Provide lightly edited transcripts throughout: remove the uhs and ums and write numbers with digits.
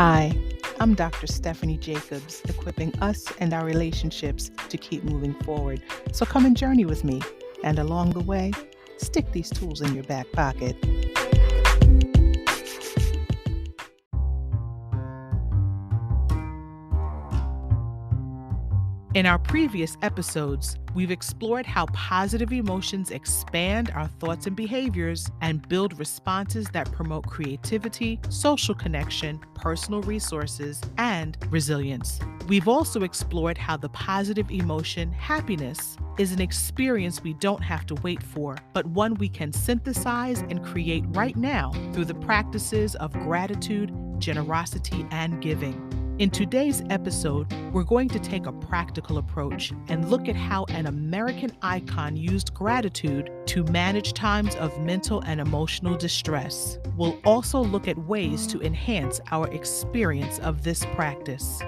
Hi, I'm Dr. Stephanie Jacobs, equipping us and our relationships to keep moving forward. So come and journey with me, and along the way, stick these tools in your back pocket. In our previous episodes, we've explored how positive emotions expand our thoughts and behaviors and build responses that promote creativity, social connection, personal resources, and resilience. We've also explored how the positive emotion, happiness, is an experience we don't have to wait for, but one we can synthesize and create right now through the practices of gratitude, generosity, and giving. In today's episode, we're going to take a practical approach and look at how an American icon used gratitude to manage times of mental and emotional distress. We'll also look at ways to enhance our experience of this practice.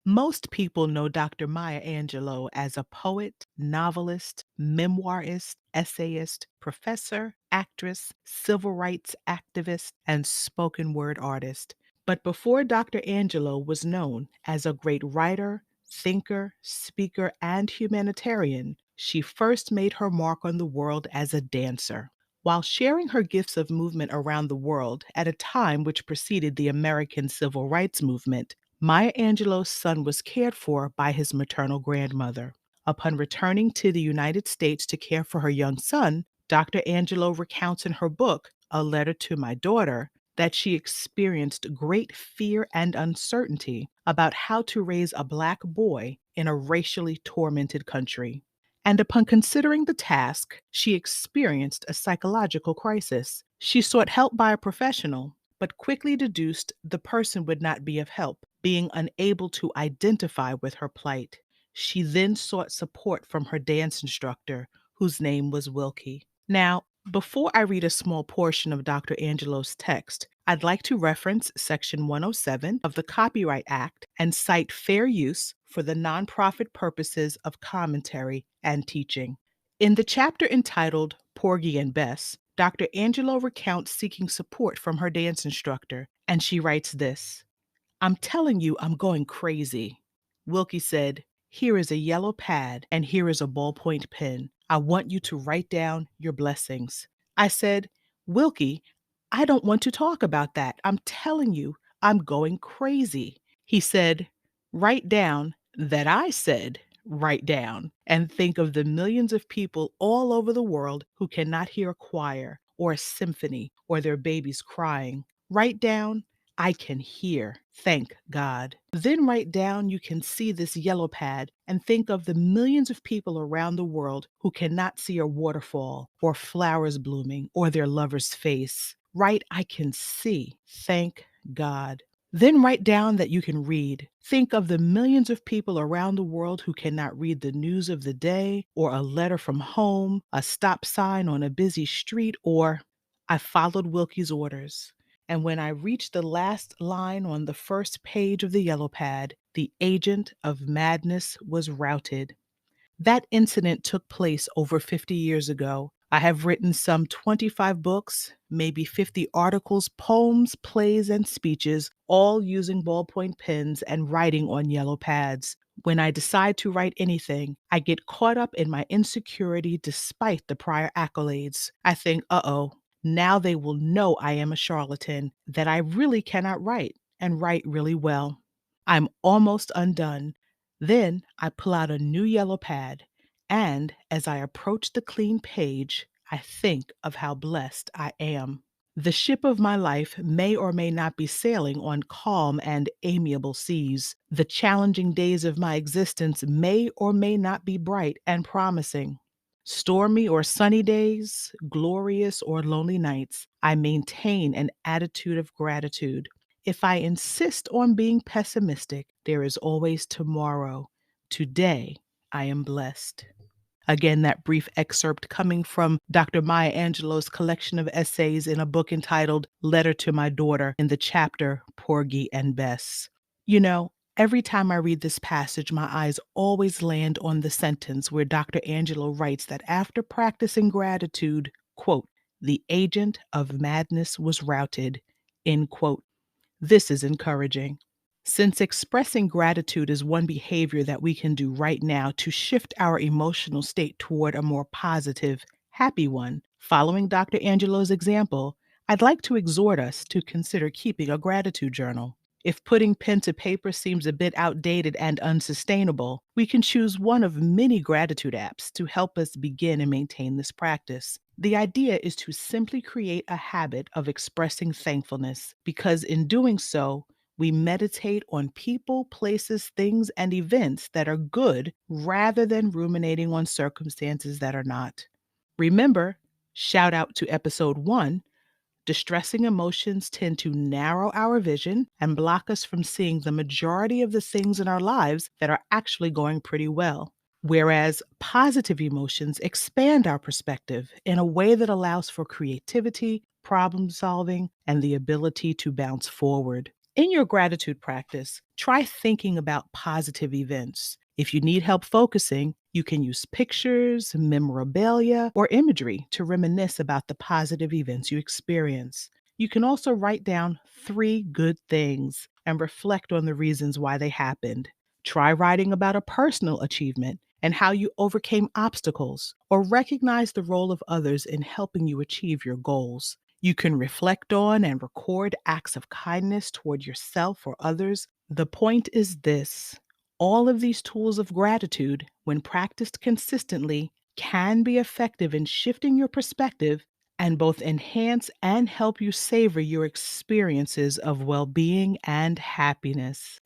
Most people know Dr. Maya Angelou as a poet, novelist, memoirist, essayist, professor, actress, civil rights activist, and spoken word artist. But before Dr. Angelou was known as a great writer, thinker, speaker, and humanitarian, she first made her mark on the world as a dancer. While sharing her gifts of movement around the world at a time which preceded the American Civil Rights Movement, Maya Angelou's son was cared for by his maternal grandmother. Upon returning to the United States to care for her young son, Dr. Angelou recounts in her book, A Letter to My Daughter, that she experienced great fear and uncertainty about how to raise a Black boy in a racially tormented country. And upon considering the task, she experienced a psychological crisis. She sought help by a professional, but quickly deduced the person would not be of help, being unable to identify with her plight. She then sought support from her dance instructor, whose name was Wilkie. Now, before I read a small portion of Dr. Angelou's text, I'd like to reference Section 107 of the Copyright Act and cite fair use for the nonprofit purposes of commentary and teaching. In the chapter entitled Porgy and Bess, Dr. Angelou recounts seeking support from her dance instructor, and she writes this: "I'm telling you, I'm going crazy." Wilkie said, "Here is a yellow pad and here is a ballpoint pen. I want you to write down your blessings." I said, "Wilkie, I don't want to talk about that. I'm telling you, I'm going crazy." He said, "Write down that I said, write down, and think of the millions of people all over the world who cannot hear a choir or a symphony or their babies crying. Write down, I can hear, thank God. Then write down you can see this yellow pad and think of the millions of people around the world who cannot see a waterfall or flowers blooming or their lover's face. Write, I can see, thank God. Then write down that you can read. Think of the millions of people around the world who cannot read the news of the day, or a letter from home, a stop sign on a busy street, or..." I followed Wilkie's orders, and when I reached the last line on the first page of the yellow pad, the agent of madness was routed. That incident took place over 50 years ago. I have written some 25 books, maybe 50 articles, poems, plays, and speeches, all using ballpoint pens and writing on yellow pads. When I decide to write anything, I get caught up in my insecurity despite the prior accolades. I think, uh-oh, now they will know I am a charlatan, that I really cannot write and write really well. I'm almost undone. Then I pull out a new yellow pad, and as I approach the clean page, I think of how blessed I am. The ship of my life may or may not be sailing on calm and amiable seas. The challenging days of my existence may or may not be bright and promising. Stormy or sunny days, glorious or lonely nights, I maintain an attitude of gratitude. If I insist on being pessimistic, there is always tomorrow. Today, I am blessed. Again, that brief excerpt coming from Dr. Maya Angelou's collection of essays in a book entitled Letter to My Daughter in the chapter Porgy and Bess. You know, every time I read this passage, my eyes always land on the sentence where Dr. Angelou writes that after practicing gratitude, quote, The agent of madness was routed. End quote. This is encouraging. Since expressing gratitude is one behavior that we can do right now to shift our emotional state toward a more positive, happy one, following Dr. Angelo's example, I'd like to exhort us to consider keeping a gratitude journal. If putting pen to paper seems a bit outdated and unsustainable, we can choose one of many gratitude apps to help us begin and maintain this practice. The idea is to simply create a habit of expressing thankfulness, because in doing so, we meditate on people, places, things, and events that are good rather than ruminating on circumstances that are not. Remember, shout out to episode 1. Distressing emotions tend to narrow our vision and block us from seeing the majority of the things in our lives that are actually going pretty well. Whereas positive emotions expand our perspective in a way that allows for creativity, problem solving, and the ability to bounce forward. In your gratitude practice, try thinking about positive events. If you need help focusing, you can use pictures, memorabilia, or imagery to reminisce about the positive events you experience. You can also write down 3 good things and reflect on the reasons why they happened. Try writing about a personal achievement and how you overcame obstacles, or recognize the role of others in helping you achieve your goals. You can reflect on and record acts of kindness toward yourself or others. The point is this: all of these tools of gratitude, when practiced consistently, can be effective in shifting your perspective and both enhance and help you savor your experiences of well being and happiness.